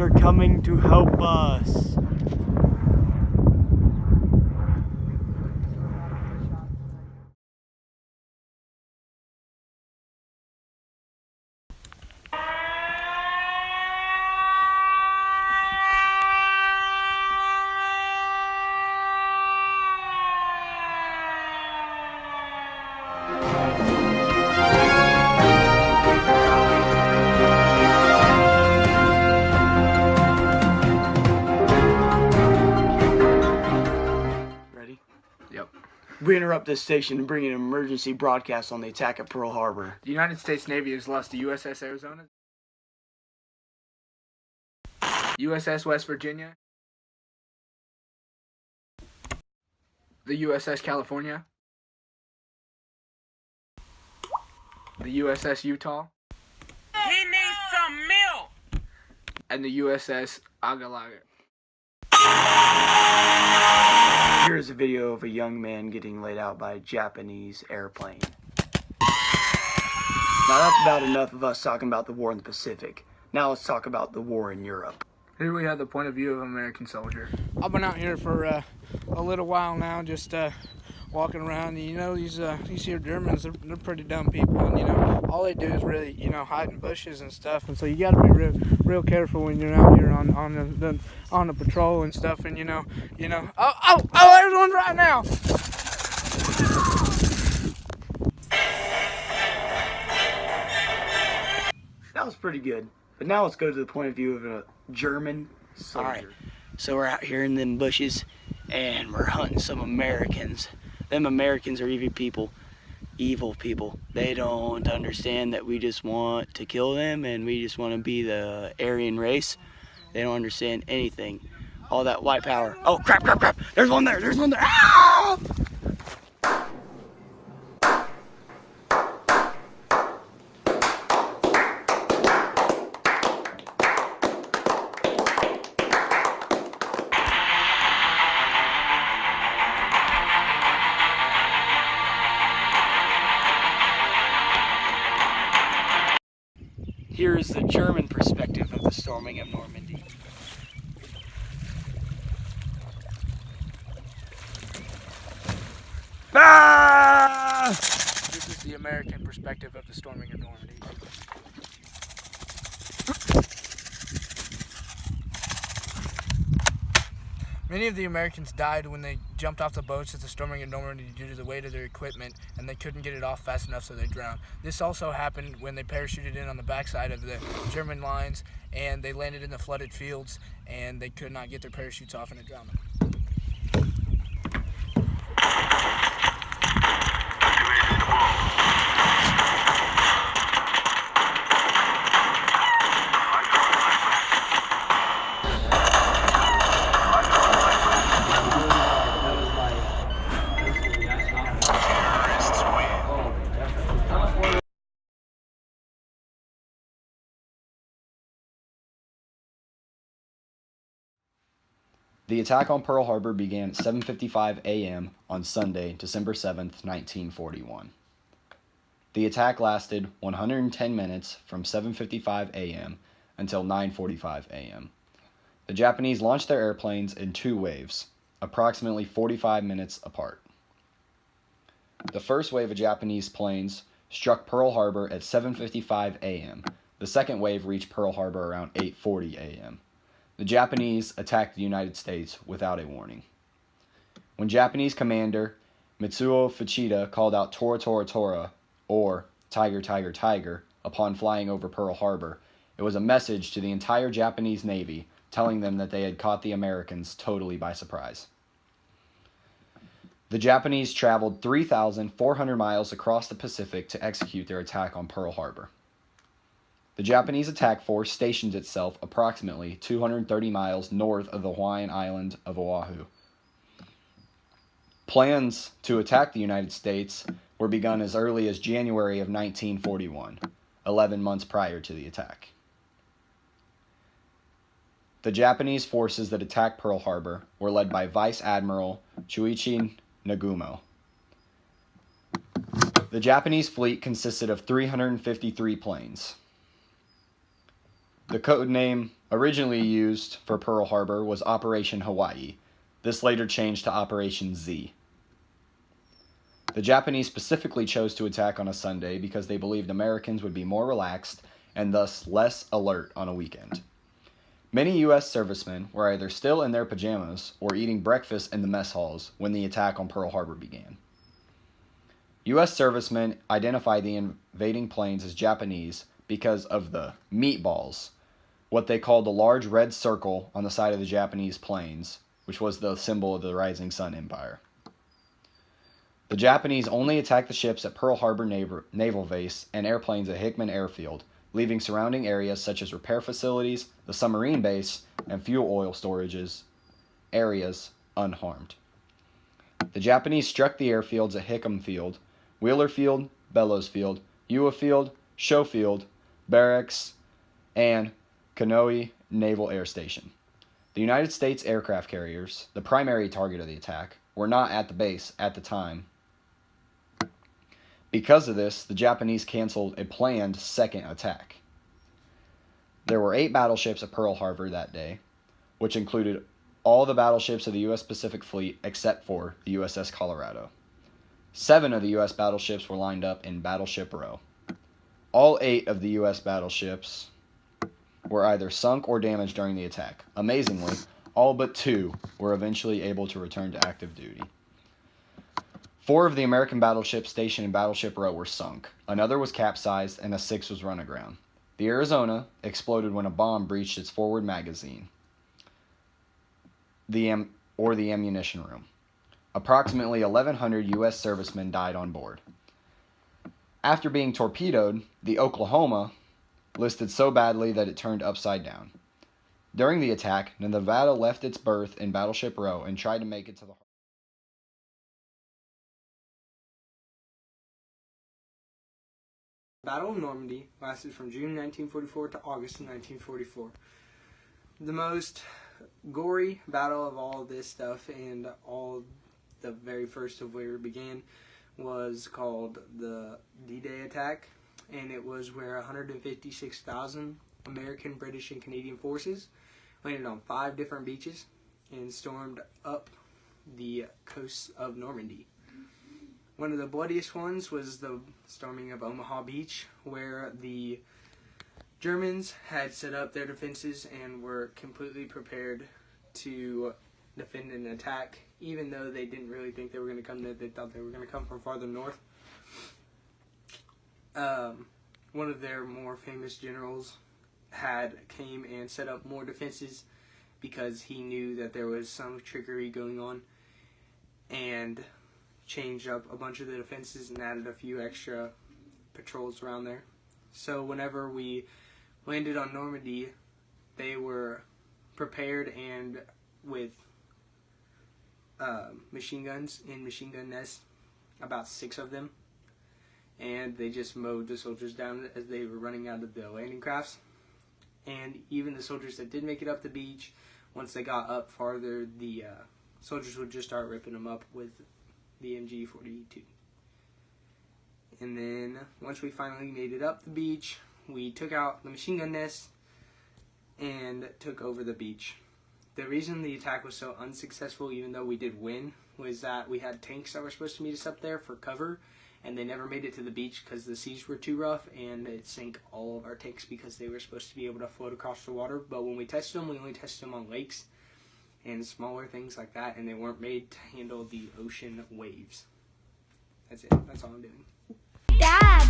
Americans are coming to help us. We interrupt this station to bring an emergency broadcast on the attack at Pearl Harbor. The United States Navy has lost the USS Arizona, USS West Virginia, the USS California, the USS Utah. He needs some milk! And the USS Agalaga. Here is a video of a young man getting laid out by a Japanese airplane. Now that's about enough of us talking about the war in the Pacific. Now let's talk about the war in Europe. Here we have the point of view of an American soldier. I've been out here for a little while now, just walking around. You know, these here Germans, they're pretty dumb people, and you know, all they do is really, you know, hide in bushes and stuff. And so you got to be real careful when you're out here on the patrol and stuff. And you know, oh, there's one right now. That was pretty good. But now let's go to the point of view of a German soldier. Alright, so we're out here in them bushes and we're hunting some Americans. Them Americans are evil people. They don't understand that we just want to kill them and we just want to be the Aryan race. They don't understand anything. All that white power. Oh, crap. There's one there. Ah! Here is the German perspective of the storming of Normandy. Ah! This is the American perspective of the storming of Normandy. Many of the Americans died when they jumped off the boats at the storming of Normandy due to the weight of their equipment, and they couldn't get it off fast enough, so they drowned. This also happened when they parachuted in on the backside of the German lines, and they landed in the flooded fields, and they could not get their parachutes off, and it drowned them. The attack on Pearl Harbor began at 7:55 a.m. on Sunday, December 7th, 1941. The attack lasted 110 minutes from 7:55 a.m. until 9:45 a.m. The Japanese launched their airplanes in two waves, approximately 45 minutes apart. The first wave of Japanese planes struck Pearl Harbor at 7:55 a.m. The second wave reached Pearl Harbor around 8:40 a.m. The Japanese attacked the United States without a warning. When Japanese commander Mitsuo Fuchida called out Tora Tora Tora, or Tiger Tiger Tiger, upon flying over Pearl Harbor, it was a message to the entire Japanese Navy telling them that they had caught the Americans totally by surprise. The Japanese traveled 3,400 miles across the Pacific to execute their attack on Pearl Harbor. The Japanese attack force stationed itself approximately 230 miles north of the Hawaiian island of Oahu. Plans to attack the United States were begun as early as January of 1941, 11 months prior to the attack. The Japanese forces that attacked Pearl Harbor were led by Vice Admiral Chuichi Nagumo. The Japanese fleet consisted of 353 planes. The code name originally used for Pearl Harbor was Operation Hawaii. This later changed to Operation Z. The Japanese specifically chose to attack on a Sunday because they believed Americans would be more relaxed and thus less alert on a weekend. Many U.S. servicemen were either still in their pajamas or eating breakfast in the mess halls when the attack on Pearl Harbor began. U.S. servicemen identified the invading planes as Japanese because of the meatballs, what they called the large red circle on the side of the Japanese planes, which was the symbol of the Rising Sun Empire. The Japanese only attacked the ships at Pearl Harbor Naval Base and airplanes at Hickman Airfield, leaving surrounding areas such as repair facilities, the submarine base, and fuel oil storages areas unharmed. The Japanese struck the airfields at Hickam Field, Wheeler Field, Bellows Field, Ewa Field, Schofield, Barracks, and Kanoe Naval Air Station. The United States aircraft carriers, the primary target of the attack, were not at the base at the time. Because of this, the Japanese canceled a planned second attack. There were 8 battleships at Pearl Harbor that day, which included all the battleships of the U.S. Pacific Fleet except for the USS Colorado. 7 of the U.S. battleships were lined up in Battleship Row. All 8 of the U.S. battleships were either sunk or damaged during the attack. Amazingly, all but 2 were eventually able to return to active duty. 4 of the American battleships stationed in Battleship Row were sunk. Another was capsized, and a 6th was run aground. The Arizona exploded when a bomb breached its forward magazine, the ammunition room. Approximately 1,100 U.S. servicemen died on board. After being torpedoed, the Oklahoma listed so badly that it turned upside down. During the attack, the Nevada left its berth in Battleship Row and tried to make it to the Battle of Normandy lasted from June 1944 to August 1944. The most gory battle of all this stuff and all the very first of where it began was called the D-Day attack, and it was where 156,000 American, British, and Canadian forces landed on 5 different beaches and stormed up the coast of Normandy. One of the bloodiest ones was the storming of Omaha Beach, where the Germans had set up their defenses and were completely prepared to defend an attack, even though they didn't really think they were going to come there. They thought they were going to come from farther north. One of their more famous generals came and set up more defenses because he knew that there was some trickery going on, and changed up a bunch of the defenses and added a few extra patrols around there. So whenever we landed on Normandy, they were prepared and with machine guns in machine gun nests, about 6 of them, and they just mowed the soldiers down as they were running out of the landing crafts. And even the soldiers that did make it up the beach, once they got up farther, the soldiers would just start ripping them up with the MG-42. And then once we finally made it up the beach, we took out the machine gun nest and took over the beach. The reason the attack was so unsuccessful, even though we did win, was that we had tanks that were supposed to meet us up there for cover, and they never made it to the beach because the seas were too rough, and it sank all of our tanks because they were supposed to be able to float across the water. But when we tested them, we only tested them on lakes and smaller things like that, and they weren't made to handle the ocean waves. That's it. That's all I'm doing. Dad!